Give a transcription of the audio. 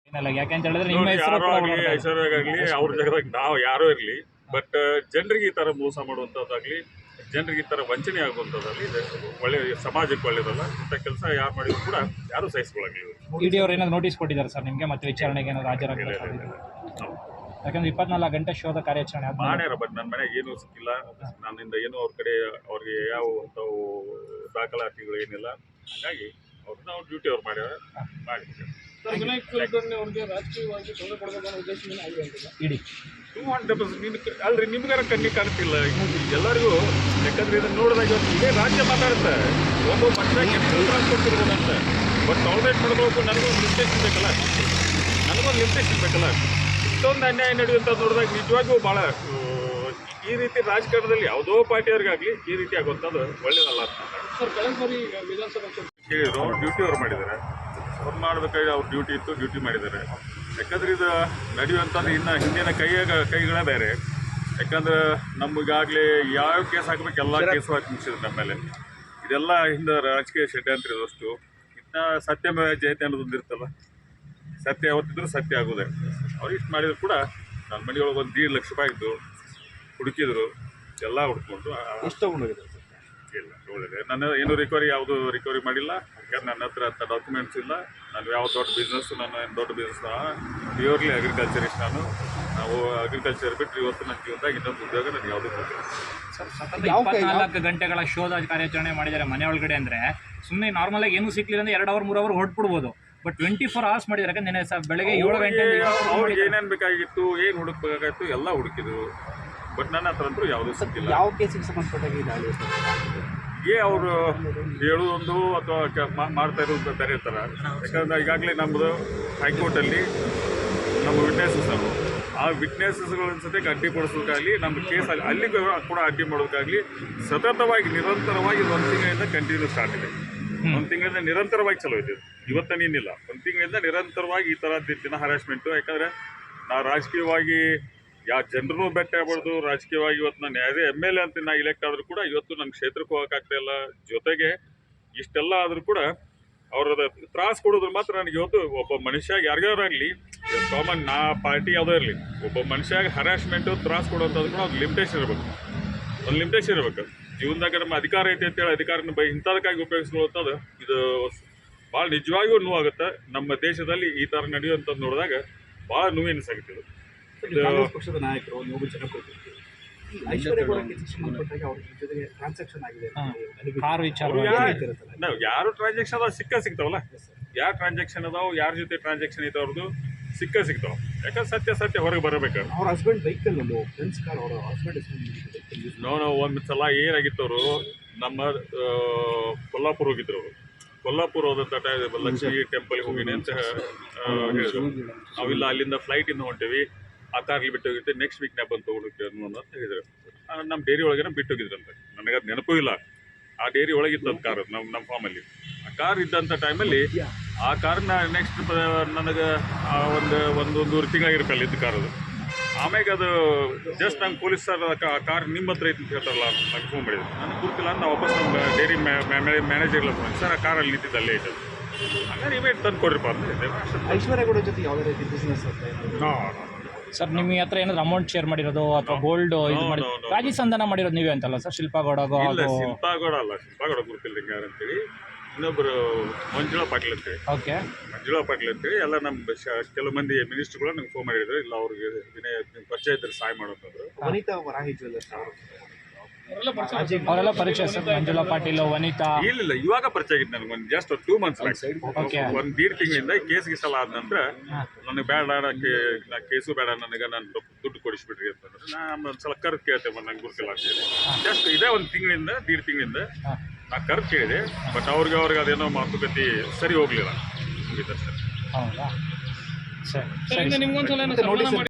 ಏನಲ್ಲ ಯಾಕೆಂತ ಹೇಳಿದ್ರೆ ನಿಮ್ಮ ನೋಡಿ, ಹೆಸರು ಯಾರೋ ಕೂಡ ಆಗಲಿ ಹೊರಡ್ತಾ ಇದೆ. ಐಶ್ವರ್ಯಾಗಲಿ ಅವ್ರ ಜಾಗದಾಗ ನಾವು ಯಾರೋ ಇರಲಿ, ಬಟ್ ಜನರಿಗೆ ಈ ಥರ ಮೋಸ ಮಾಡುವಂಥದ್ದಾಗಲಿ, ಜನರಿಗೆ ಈ ಥರ ವಂಚನೆ ಆಗುವಂಥದ್ದಾಗಲಿ ಇದು ಒಳ್ಳೆ ಸಮಾಜಕ್ಕೆ ಒಳ್ಳೇದಲ್ಲ. ಇಂಥ ಕೆಲಸ ಯಾರು ಮಾಡಿದ್ರು ಕೂಡ ಯಾರೂ ಸಹಿಸ್ಕೊಳ್ಳಂಗಿಲ್ಲ. ಇಡಿ ಅವ್ರು ಏನಾದ್ರು ನೋಟಿಸ್ ಕೊಟ್ಟಿದ್ದಾರೆ ಸರ್ ನಿಮಗೆ ಮತ್ತೆ ವಿಚಾರಣೆಗೆ ಏನಾದ್ರು ಹಾಜರಾಗಲ್ಲ? ಯಾಕಂದ್ರೆ 24 ಗಂಟೆ ಶೋಧ ಕಾರ್ಯಾಚರಣೆ ಆದ್ಮೇಲೆ ಮಾಡ್ಯಾರ, ಬಟ್ ನನ್ನ ಮನೆಗೆ ಏನೂ ಸಿಕ್ಕಿಲ್ಲ. ನನ್ನಿಂದ ಏನೂ ಅವ್ರ ಕಡೆ ಅವ್ರಿಗೆ ಯಾವ ಅಂಥವು ದಾಖಲಾತಿಗಳು ಏನಿಲ್ಲ. ಹಾಗಾಗಿ ಅವ್ರನ್ನ ಅವ್ರ ಡ್ಯೂಟಿ ಅವ್ರು ಮಾಡ್ಯಾರ, ಮಾಡಿದ್ದಾರೆ. ವಿನಾಯಕ್ ಕುಲಕರ್ಣಿ ಅವ್ರಿಗೆ ರಾಜಕೀಯವಾಗಿ ತೊಂದರೆ ಕೊಡಬೇಕನ್ನೋ ಉದ್ದೇಶ ಆಗಿದೆ ಅಂತಿಲ್ಲ ಇಡಿ 200% ಅಲ್ರಿ, ನಿಮ್ಗಾರ ಕಣ್ಣಿಗೆ ಕಾಣ್ತಿಲ್ಲ ಎಲ್ಲರಿಗೂ. ಯಾಕಂದ್ರೆ ಇದನ್ನ ನೋಡಿದಾಗ ಇದೇ ರಾಜ್ಯ ಮಾತಾಡುತ್ತೆ, ಒಬ್ಬ ಮನುಷ್ಯಗೆ ಕೊಡ್ತಿರ್ಬೋದಂತ. ಬಟ್ ಟಾಲರೇಟ್ ಮಾಡಬೇಕು, ನನಗೊಂದು ಲಿಮಿಟೇಷನ್ ಬೇಕಲ್ಲ, ಇಷ್ಟೊಂದು ಅನ್ಯಾಯ ನಡೆಯುವಂಥದ್ದು ನೋಡಿದಾಗ ನಿಜವಾಗೂ ಭಾಳ ಈ ರೀತಿ ರಾಜಕಾರಣದಲ್ಲಿ ಯಾವುದೋ ಪಾರ್ಟಿಯವ್ರಿಗಾಗಲಿ ಈ ರೀತಿ ಆಗುವಂಥದ್ದು ಒಳ್ಳೇದಲ್ಲ ಅಂತ ಸರ್. ಕಳೆದ ಬಾರಿ ವಿಧಾನಸಭಾ ಕೇಳಿದ್ರು, ಅವ್ರು ಡ್ಯೂಟಿ ಅವ್ರು ಮಾಡಿದ್ದಾರೆ. ಅವ್ರು ಮಾಡಬೇಕಾಗಿ ಅವ್ರ ಡ್ಯೂಟಿ ಇತ್ತು, ಡ್ಯೂಟಿ ಮಾಡಿದ್ದಾರೆ. ಯಾಕಂದ್ರೆ ಇದು ನಡೆಯುವಂಥದ್ದು ಇನ್ನು ಹಿಂದಿನ ಕೈಗಳೇ ಬೇರೆ. ಯಾಕಂದ್ರೆ ನಮಗಾಗಲೇ ಯಾವ ಕೇಸ್ ಹಾಕ್ಬೇಕು ಎಲ್ಲ ಕೇಸು ಹಾಕಿ ಮುಗಿಸಿದ್ರು ನಮ್ಮ ಮೇಲೆ. ಇದೆಲ್ಲ ಹಿಂದೆ ರಾಜಕೀಯ ಷಡ್ಯಂತ್ರ ಇದಷ್ಟು. ಇನ್ನು ಸತ್ಯಮೇವ ಜಯತೆ ಅನ್ನೋದೊಂದು ಇರ್ತಲ್ಲ, ಸತ್ಯ ಯಾವತ್ತಿದ್ರು ಸತ್ಯ ಆಗೋದೆ. ಅವ್ರು ಇಷ್ಟು ಮಾಡಿದ್ರು ಕೂಡ ನನ್ನ ಮನೆಯೊಳಗೆ ಒಂದು 1.5 ಲಕ್ಷ ರೂಪಾಯಿ ಇದ್ದು ಹುಡುಕಿದ್ರು, ಎಲ್ಲ ಹುಡ್ಕೊಂಡು ಎಷ್ಟು ತಗೊಂಡೋಗಿದ್ದಾರೆ ಇಲ್ಲ ಒಳ್ಳೆಯದೇ. ನನ್ನ ಏನು ರಿಕವರಿ ಮಾಡಿಲ್ಲ. ಯಾಕಂದ್ರೆ ನನ್ನ ಹತ್ರ ಅಂಥ ಡಾಕ್ಯುಮೆಂಟ್ಸ್ ಇಲ್ಲ. ನಾನು ಯಾವ ದೊಡ್ಡ ಬಿಸ್ನೆಸ್ಸು, ನನ್ನ ಏನು ದೊಡ್ಡ ಬಿಸ್ನೆಸ್ ಪ್ಯೂರ್ಲಿ ಅಗ್ರಿಕಲ್ಚರಿಸ್ಟ್. ನಾವು ಅಗ್ರಿಕಲ್ಚರ್ ಬಿಟ್ಟರೆ ಇವತ್ತು ನನ್ನ ಜೀವನದಾಗ ಇನ್ನೊಂದು ಉದ್ಯೋಗ ನನಗೆ ಯಾವುದೂ ಗೊತ್ತಿಲ್ಲ. 24 ಗಂಟೆಗಳ ಶೋಧ ಕಾರ್ಯಾಚರಣೆ ಮಾಡಿದ್ದಾರೆ ಮನೆ ಒಳಗಡೆ. ಅಂದರೆ ಸುಮ್ಮನೆ ನಾರ್ಮಲ್ ಆಗಿ ಏನೂ ಸಿಕ್ಲಿಲ್ಲ ಅಂದರೆ 2 ಅವರ್ 3 ಅವರ್ ಹೊರಟ್ಬಿಡ್ಬೋದು. ಬಟ್ 24 hours ಮಾಡಿದ್ದಾರೆ. ಯಾಕಂದ್ರೆ ನೆನೆ ಬೆಳಗ್ಗೆ 7 ಗಂಟೆಗೆ ಅವ್ರಿಗೆ ಏನೇನು ಬೇಕಾಗಿತ್ತು, ಏನು ಹುಡುಕಬೇಕಾಗಿತ್ತು ಎಲ್ಲ ಹುಡುಕಿದ್ರು. ಬಟ್ ನನ್ನ ಹತ್ರ ಅಂತೂ ಯಾವುದೂ ಸಿಕ್ಕಿಲ್ಲ. ಯಾವ ಕೇಸಿಗೆ ಸಂಬಂಧಪಟ್ಟಾಗಿ ದಾಳಿ ಅವರು ಹೇಳುವುದೊಂದು ಅಥವಾ ಮಾಡ್ತಾ ಇರೋದು ಬೇರೆ ಥರ. ಯಾಕಂದ್ರೆ ಈಗಾಗಲೇ ನಮ್ಮದು ಹೈಕೋರ್ಟಲ್ಲಿ ನಮ್ಮ ವಿಟ್ನೆಸಸ್ ಆ ವಿಟ್ನೆಸಸ್ಗಳ ಜೊತೆಗೆ ಅಡ್ಡಿಪಡಿಸೋಕ್ಕಾಗಲಿ, ನಮ್ಮ ಕೇಸಲ್ಲಿ ಅಲ್ಲಿ ಕೂಡ ಅಡ್ಡಿ ಮಾಡೋದಕ್ಕಾಗಲಿ ಸತತವಾಗಿ ನಿರಂತರವಾಗಿ 1 ತಿಂಗಳಿಂದ ಕಂಟಿನ್ಯೂ ಸ್ಟಾರ್ಟ್ ಇದೆ. 1 ತಿಂಗಳಿಂದ ನಿರಂತರವಾಗಿ ಚಲೋ ಇದೆ. ಇವತ್ತೇನಿಲ್ಲ, 1 ತಿಂಗಳಿಂದ ನಿರಂತರವಾಗಿ ಈ ಥರ ದಿನ ಹರಾಸ್ಮೆಂಟು. ಯಾಕಂದರೆ ನಾವು ರಾಜಕೀಯವಾಗಿ ಯಾವ ಜನರೂ ಭೇಟಿ ಆಗ್ಬಾರ್ದು. ರಾಜಕೀಯವಾಗಿ ಇವತ್ತು ನಾನು ಯಾವುದೇ MLA ಅಂತ ನಾ ಇಲೆಕ್ಟ್ ಆದರೂ ಕೂಡ ಇವತ್ತು ನನ್ನ ಕ್ಷೇತ್ರಕ್ಕೆ ಹೋಗೋಕ್ಕಾಗ್ತಾಯಿಲ್ಲ. ಜೊತೆಗೆ ಇಷ್ಟೆಲ್ಲ ಆದರೂ ಕೂಡ ಅವ್ರದ ತ್ರಾಸು ಕೊಡೋದ್ರ ಮಾತ್ರ ನನಗೆ ಇವತ್ತು ಒಬ್ಬ ಮನುಷ್ಯಾಗ ಯಾರಿಗಾರಾಗಲಿ, ಕಾಮನ್ ನಾ ಪಾರ್ಟಿ ಯಾವುದೋ ಇರಲಿ, ಒಬ್ಬ ಮನುಷ್ಯಾಗ ಹರಾಸ್ಮೆಂಟು ತ್ರಾಸು ಕೊಡುವಂಥದ್ದು ಕೂಡ ಒಂದು ಲಿಮಿಟೇಷನ್ ಇರಬೇಕು. ಜೀವನದಾಗ ನಮ್ಮ ಅಧಿಕಾರ ಐತೆ ಅಂತೇಳಿ ಅಧಿಕಾರನ ಇಂಥದಕ್ಕಾಗಿ ಉಪಯೋಗಿಸ್ಕೊಳ್ಳುವಂಥದ್ದು ಇದು ಭಾಳ ನಿಜವಾಗಿಯೂ ನೋವಾಗುತ್ತೆ. ನಮ್ಮ ದೇಶದಲ್ಲಿ ಈ ಥರ ನಡೆಯುವಂಥದ್ದು ನೋಡಿದಾಗ ಭಾಳ ನೋವೆನಿಸಾಗುತ್ತಿದೆ. ಪಕ್ಷದ ನಾಯಕರು ನೀವು ಜನಪ್ರತಿನಿಧಿ ಐಶ್ವರ್ಯ ಸಂಬಂಧಪಟ್ಟಾಗ ಅವ್ರ ಜೊತೆಗೆ ಟ್ರಾನ್ಸಾಕ್ಷನ್ ಆಗಿದೆ ಕಾರ್ ವಿಚಾರ ನಾವು ಯಾರು ಟ್ರಾನ್ಸಾಕ್ಷನ್ ಅದಾವ ಸಿಗ್ತಾವಲ್ಲ, ಯಾರು ಟ್ರಾನ್ಸಾಕ್ಷನ್ ಅದಾವ, ಯಾರ ಜೊತೆ ಟ್ರಾನ್ಸಾಕ್ಷನ್ ಐತೆ ಅವ್ರದ್ದು ಸಿಗ್ತಾವ. ಯಾಕಂದ್ರೆ ಸತ್ಯ ಹೊರಗೆ ಬರಬೇಕು. ಅವ್ರ ಹಸ್ಬೆಂಡ್ ಬೈಕಲ್ ಒಂದು ಫ್ರೆಂಡ್ಸ್ ಕಾರ್ ಅವರ ಹಸ್ಬೆಂಡ್ ಒಂದು ಸಲ ಏನಾಗಿತ್ತು, ಅವರು ನಮ್ಮ ಕೊಲ್ಲಾಪುರ ಹೋಗಿದ್ರು. ಅವರು ಕೊಲ್ಲಾಪುರ ಹೋದಂಥ ಲಕ್ಷ್ಮೀ ಟೆಂಪಲ್ಗೆ ಹೋಗಿನಿ ಅಂತ ಹೇಳಿದ್ರು. ನಾವಿಲ್ಲ ಅಲ್ಲಿಂದ ಫ್ಲೈಟಿಂದ ಹೊಂಟೇವಿ, ಆ ಕಾರ್ಲಿ ಬಿಟ್ಟು ಹೋಗಿದ್ದೆ, ನೆಕ್ಸ್ಟ್ ವೀಕ್ನಾಗ ಬಂದು ತೊಗೊಂಡೋಗ್ತೀವಿ ಅಂತ ಹೇಳಿದ್ರು. ನಮ್ಮ ಡೈರಿ ಒಳಗೇನೆ ಬಿಟ್ಟು ಹೋಗಿದ್ರಂತೆ. ನನಗೆ ಅದು ನೆನಪೂ ಇಲ್ಲ. ಆ ಡೈರಿ ಒಳಗಿತ್ತು ಅದು ಕಾರು ನಮ್ಮ ಫಾರ್ಮಲ್ಲಿ. ಆ ಕಾರ್ ಇದ್ದಂಥ ಟೈಮಲ್ಲಿ ಆ ಕಾರ್ನ ನೆಕ್ಸ್ಟ್ ನನಗೆ ಒಂದೂವರೆ ತಿಂಗಳಾಗಿರ್ಬೇಕಲ್ಲ ಇದ್ದ ಕಾರದು. ಆಮ್ಯಾಗ ಅದು ಜಸ್ಟ್ ನಂಗೆ ಪೊಲೀಸ್ ಸರ್ ಆ ಕಾರ್ ನಿಮ್ಮ ಹತ್ರ ಐತೆ ಅಂತ ಹೇಳ್ತಾರಲ್ಲ, ನಂಗೆ ಫೋನ್ ಮಾಡಿದ್ರು. ನನಗೆ ಗೊತ್ತಿಲ್ಲ ಅಂತ ವಾಪಸ್ ನಮ್ಮ ಡೈರಿ ಮ್ಯಾನೇಜರ್ಗಳ ಫೋನ್, ಸರ್ ಆ ಕಾರಲ್ಲಿ ನಿಂತಿದ್ದು ಅಲ್ಲೇ ಐತೆ, ಹಂಗಾರೆ ಇಮೇಟ್ ತಂದು ಕೊಡ್ರಿಪ್ಪ ಅಂತ. ಐಶ್ವರ್ಯ ಕೂಡ ಜೊತೆ ಯಾವುದೇ ರೀತಿ ಬಿಸ್ನೆಸ್ ಸರ್ ನಿಮ್ಮ ಹತ್ರ ಏನಾದ್ರು ಅಮೌಂಟ್ ಶೇರ್ ಮಾಡಿರೋದು ಅಥವಾ ಗೋಲ್ಡ್ ಇದು ಮಾಡಿ ರಾಜಿ ಸಂಧಾನ ಮಾಡಿರೋದು ನೀವೇ ಅಂತಲ್ಲ ಸರ್? ಶಿಲ್ಪಾಗೌಡಗೋ? ಶಿಲ್ಪಾಗೌಡ ಅಲ್ಲ, ಶಿಲ್ಪಾಗೌಡ ಗೊತ್ತಿಲ್ಲ ಹಿಂಗೆ ಯಾರಂತೇಳಿ. ಇನ್ನೊಬ್ಬರು ಮಂಜುಳಾ ಪಾಟೀಲ್ ಅಂತೇಳಿ. ಓಕೆ, ಮಂಜುಳಾ ಪಾಟೀಲ್ ಅಂತೇಳಿ ಎಲ್ಲ ನಮ್ಮ ಕೆಲವು ಮಂದಿ ಮಿನಿಸ್ಟರ್ಗಳು ನಂಗೆ ಫೋನ್ ಮಾಡಿದ್ರು. ಇಲ್ಲ ಅವ್ರಿಗೆ ಪರಿಚಯ ಇದ್ರೆ ಸಹಾಯ ಮಾಡೋಂಥದ್ದು. ವನಿತಾ ವರಾಹಿ ಜ್ಯುವೆಲ್ಲರ್ಸ್ ಅವರೆಲ್ಲ ಪರಿಚಯ ಸರ್? ಮಂಜುಳಾ ಪಾಟೀಲ್, ವನಿತಾ? ಇಲ್ಲ, ಇವಾಗ ಪರಿಚಯ ಆಗಿದ್ದು ನನಗೆ ಒಂದು ಜಸ್ಟ್ 2 months ಬ್ಯಾಕ್. 1.5 ತಿಂಗಳಿಂದ ಕೇಸ್ಗೆ ಸಲ ಆದ ನಂತರ ನನಗೆ ಬೇಡ, ಕೇಸು ಬೇಡ, ನನಗೆ ನಾನು ದುಡ್ಡು ಕೊಡಿಸ್ಬಿಡ್ರಿ ಅಂತಂದ್ರೆ ನಾನು ಒಂದ್ಸಲ ಕರೆದು ಕೇಳ್ತೇವೆ, ನಂಗೆ ಗುರುತಿಲ್ಲ ಅಂತೇಳಿ. ಜಸ್ಟ್ ಇದೇ 1 ತಿಂಗಳಿಂದ 1.5 ತಿಂಗಳಿಂದ ನಾ ಕರೆದು ಕೇಳಿದೆ. ಬಟ್ ಅವ್ರಿಗೆ ಅದೇನೋ ಮಾತುಕತೆ ಸರಿ ಹೋಗಲಿಲ್ಲ. ಹೌದಾ? ಸರಿ, ನಿಮ್ಗೊಂದ್ಸಲ